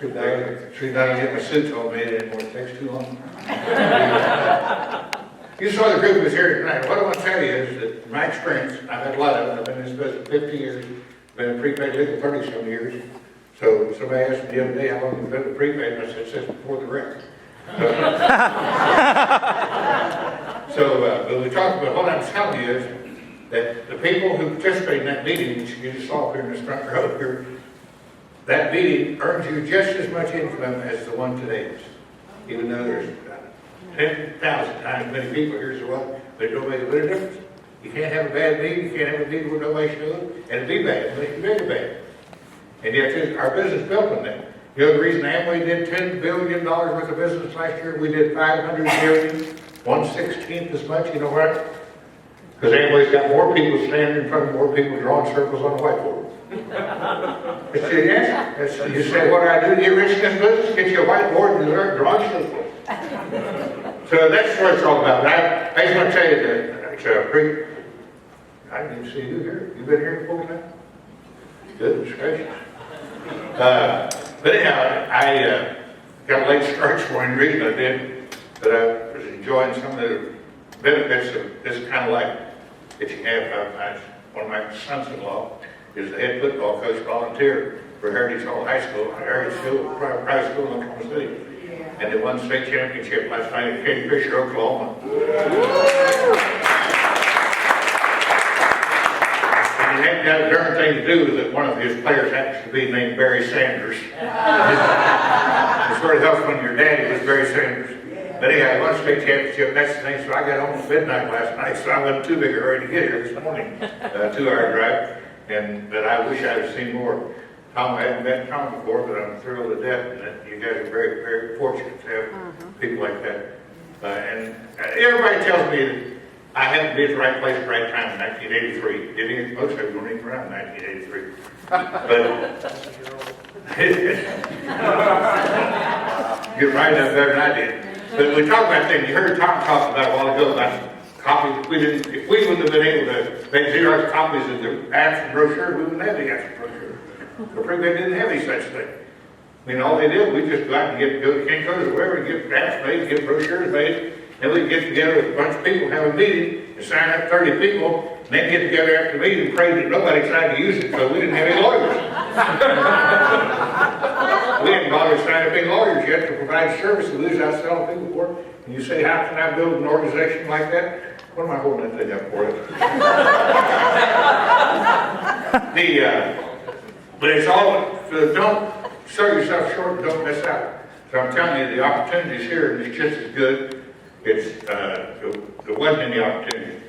Should not get my suit all made anymore, it takes too long. You saw the group was here tonight. What I want to tell you is that in my experience, I've had a lot of it. I've been in this business 50 years, been in prepaid legal 30-some years. So somebody asked me the other day how long you've been in prepaid, and I said, it says before the wreck. But we talked about what I'm telling you is that the people who participate in that meeting, which you just saw here in this front row here, that meeting earns you just as much income as the one today is. Even though there's 10,000 times many people here as there was, but it don't make a bit of difference. You can't have a bad meeting, you can't have a meeting where nobody shows, and it'd be bad, it'd make it bigger bad. And yet our business built on that. You know the reason Amway did $10 billion worth of business last year? We did $500 billion, 1/16 as much, you know what? Because Amway's got more people standing in front of more people drawing circles on the whiteboard. That's the answer. You say, what do I do to get rich in this business? Get you a whiteboard and start drawing circles. So that's what it's all about. I just want to tell you that it's a I didn't even see you here. You been here before tonight? Good discussion. But anyhow, I got a late start for any reason I did, but I was enjoying some of the benefits of this kind of life that you have. One of my sons-in-law is the head football coach, volunteer for Heritage Hall High School, Heritage School, private school in Oklahoma City. And they won the state championship last night in Kingfisher, Oklahoma. And he had got a darn thing to do with it. One of his players happens to be named Barry Sanders. It sort of helps when your daddy was Barry Sanders. But anyhow, I won the state championship, that's the thing. So I got home at midnight last night, so I wasn't too big a hurry to get here this morning. 2-hour drive. But I wish I had seen more. Tom, I hadn't met Tom before, but I'm thrilled to death that you guys are very, very fortunate to have people like that. And everybody tells me that I happened to be at the right place at the right time in 1983. Didn't most of them weren't even around in 1983. You're right up better than I did. But we talk about things. You heard Tom talk about a while ago about copies. If we wouldn't have been able to make Xerox copies of the apps and brochures, we wouldn't have the apps and brochures. The prepaid didn't have any such thing. I mean, all they did, we just go out and go to Kinko's or wherever and get apps made, get brochures made, and we'd get together with a bunch of people, have a meeting, and sign up 30 people, and then get together after the meeting and pray that nobody tried to use it, so we didn't have any lawyers. We hadn't bothered to sign up any lawyers yet to provide service that we was out selling people for. And you say, how can I build an organization like that? What am I holding that thing up for? But it's all, don't sell yourself short and don't miss out. So I'm telling you, the opportunities here is just as good. It's, there wasn't any opportunity.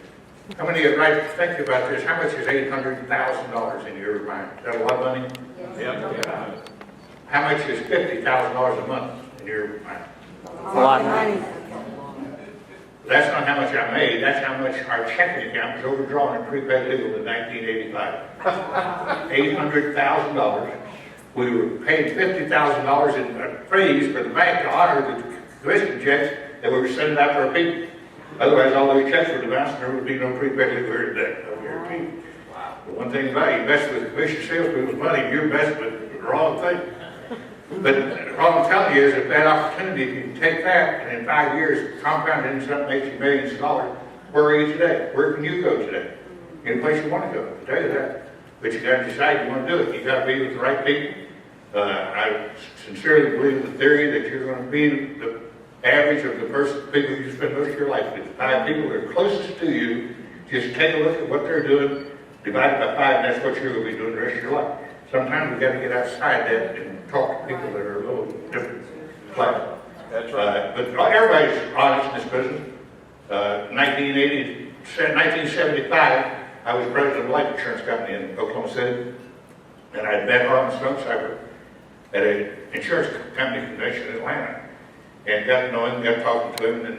How many of you right think about this? How much is $800,000 in your mind? Is that a lot of money? Yeah. How much is $50,000 a month in your mind? A lot of money. That's not how much I made, that's how much our checking account was overdrawn in prepaid legal in 1985. $800,000. We were paying $50,000 in a freeze for the bank to honor the commission checks that we were sending out to our people. Otherwise, all those checks would have bounced and there would be no prepaid legal here today. No guarantee. But one thing about it, you mess with commission salespeople's money, you're messing with the wrong thing. But all I'm telling you is that that opportunity, if you can take that and in 5 years compound it into something that makes you millions of dollars, where are you today? Where can you go today? Any place you want to go, I'll tell you that. But you got to decide you want to do it. You got to be with the right people. I sincerely believe in the theory that you're going to be the average of the people you spend most of your life with. 5 people that are closest to you, just take a look at what they're doing, divide it by 5, and that's what you're going to be doing the rest of your life. Sometimes we've got to get outside that and talk to people that are a little different class. That's right. But everybody's honest in this business. 1975, I was president of a life insurance company in Oklahoma City, and I had met Harlan Stonecipher at an insurance company convention in Atlanta, and got to know him, got talking to him, and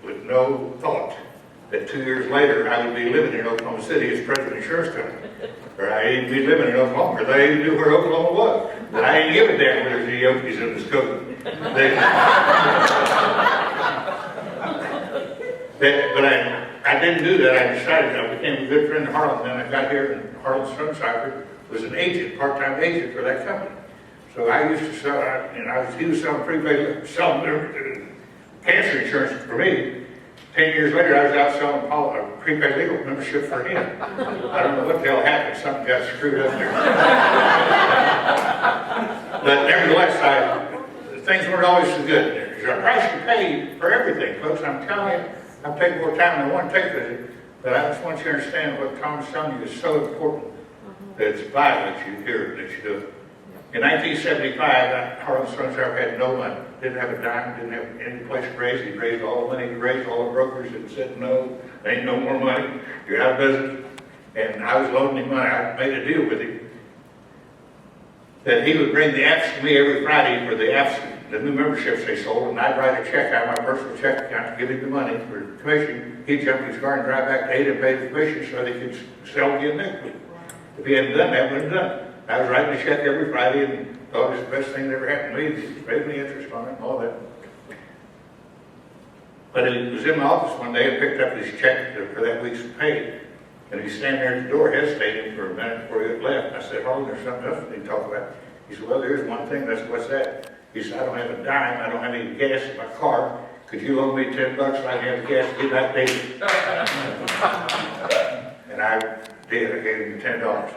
with no thought that 2 years later I would be living in Oklahoma City as president of an insurance company. Or I'd be living in Oklahoma, or they knew where Oklahoma was. And I didn't give a damn where there's the Yokies in the scope. But I didn't do that. I decided I became a good friend of Harlan. Then I got here, and Harlan Stonecipher was an agent, part-time agent for that company. So I used to sell, he was selling prepaid, selling cancer insurance for me. 10 years later, I was out selling a prepaid legal membership for him. I don't know what the hell happened. Something got screwed up there. But nevertheless, things weren't always so good. There's a price to pay for everything, folks. I'm telling you, I've taken more time than I want to take with it. But I just want you to understand what Tom's telling you is so important that it's vital that you hear it, that you do it. In 1975, Harlan Strunzauer had no money. Didn't have a dime, didn't have any place to raise. He raised all the money he raised. All the brokers had said, no, there ain't no more money. You're out of business. And I was loaning him money. I made a deal with him that he would bring the apps to me every Friday for the apps, the new memberships they sold, and I'd write a check out of my personal check account to give him the money for commission. He'd jump in his car and drive back to Ada and pay the commission so they could sell again next week. If he hadn't done that, he wouldn't have done it. I was writing a check every Friday and thought it was the best thing that ever happened to me. He paid me interest on it and all that. But he was in my office one day and picked up his check for that week's pay. And he's standing there at the door hesitating for a minute before he left. I said, Harlan, there's something else we need to talk about. He said, well, there's one thing. What's that? He said, I don't have a dime. I don't have any gas in my car. Could you loan me $10 so I can have the gas to get that day? And I did. I gave him $10.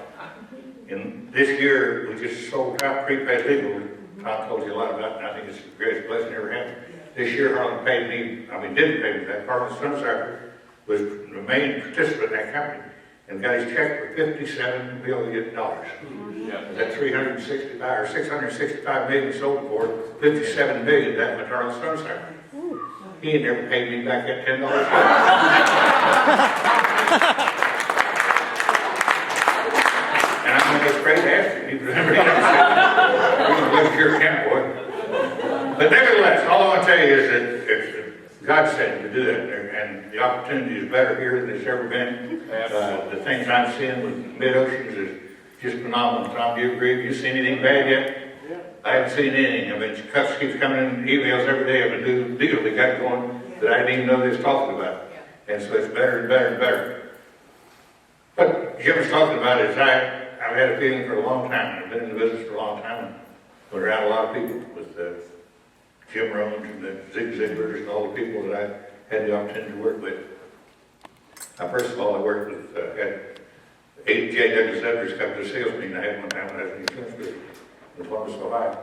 And this year, we just sold out prepaid legal. Tom told you a lot about it, and I think it's the greatest blessing ever happened. This year, Harlan paid me, didn't pay me back. Harlan Strunzauer was the main participant in that company and got his check for $57 billion. That 365 or 665 million sold it for, 57 million, that went to Harlan Strunzauer. He had never paid me back that $10. And I'm going to go straight after him. He remembered it. We're going to look at your account, boy. But nevertheless, all I want to tell you is that God sent him to do that, and the opportunity is better here than it's ever been. The things I'm seeing with mid-oceans is just phenomenal. Tom, do you agree? Have you seen anything bad yet? I haven't seen anything. Cuts keeps coming in emails every day of a new deal they got going that I didn't even know they was talking about. And so it's better and better and better. What Jim was talking about is I've had a feeling for a long time. I've been in the business for a long time. And been around a lot of people with Jim Rohns and the Zig Ziglars and all the people that I had the opportunity to work with. Now, first of all, I worked with, had J. Douglas Edwards come to a sales meeting I had one time when I was in the insurance business in Columbus, Ohio.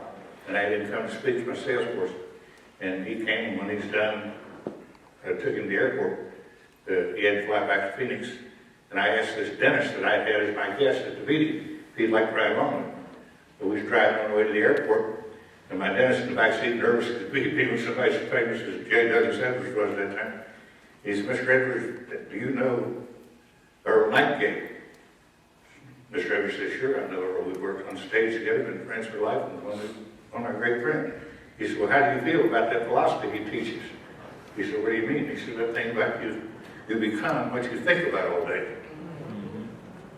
And I had him come to speak to my sales force. And he came, when he's done, I took him to the airport. He had to fly back to Phoenix. And I asked this dentist that I had as my guest at the meeting if he'd like to ride along with me. So we was driving on the way to the airport, and my dentist in the back seat, nervous as could be, was somebody so famous as J. Douglas Sandwich was at that time. He said, Mr. Edwards, do you know Earl Nightingale? Mr. Edwards said, sure, I know Earl. We worked on stage together, been friends for life, and one of my great friends. He said, well, how do you feel about that philosophy he teaches? He said, what do you mean? He said, that thing about you become what you think about all day.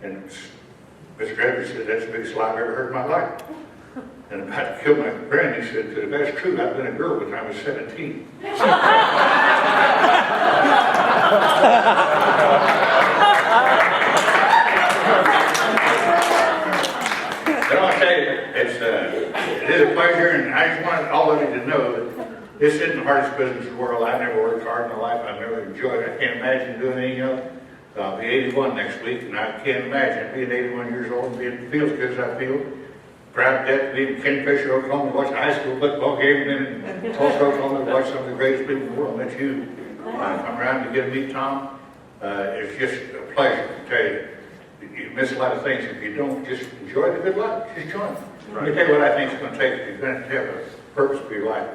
And Mr. Edwards said, that's the biggest lie I've ever heard in my life. And about to kill my friend, he said, if that's true, I've been a girl when I was 17. But I'll tell you, it is a pleasure, and I just want all of you to know that this isn't the hardest business in the world. I've never worked hard in my life. I've never enjoyed it. I can't imagine doing anything else. I'll be 81 next week, and I can't imagine being 81 years old and being feel as good as I feel. Proud that to be in Kingfisher, Oklahoma, to watch a high school football game, and then Tulsa, Oklahoma, to watch some of the greatest people in the world. That's you. I'm around to get to meet Tom. It's just a pleasure to tell you. You miss a lot of things if you don't just enjoy the good life. Just join it. Let me tell you what I think it's going to take. You're going to have a purpose for your life,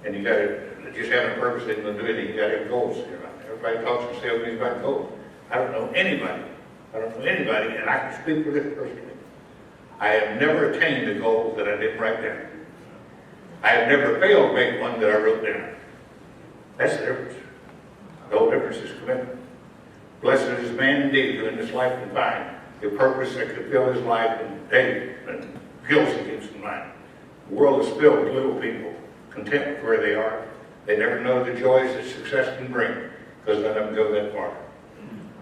and you got to just having a purpose isn't going to do anything. You got to have goals. Everybody talks and sales meetings about goals. I don't know anybody, and I can speak for this personally. I have never attained a goal that I didn't write down. I have never failed to make one that I wrote down. That's the difference. The whole difference is commitment. Blessed is man indeed who in this life can find a purpose that could fill his life and day and guilt he keeps in mind. The world is filled with little people, content with where they are. They never know the joys that success can bring because none of them go that far.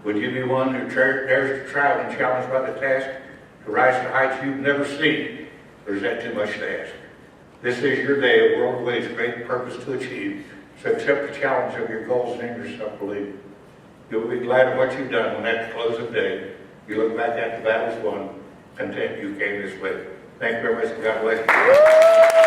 Would you be one who dares to try when challenged by the task, to rise to heights you've never seen, Or is that too much to ask? This is your day, a world awaits great purpose to achieve. So accept the challenge of your goals and in yourself belief. You'll be glad of what you've done when at the close of the day, you look back at the battles won, content you came this way. Thank you very much, and God bless you.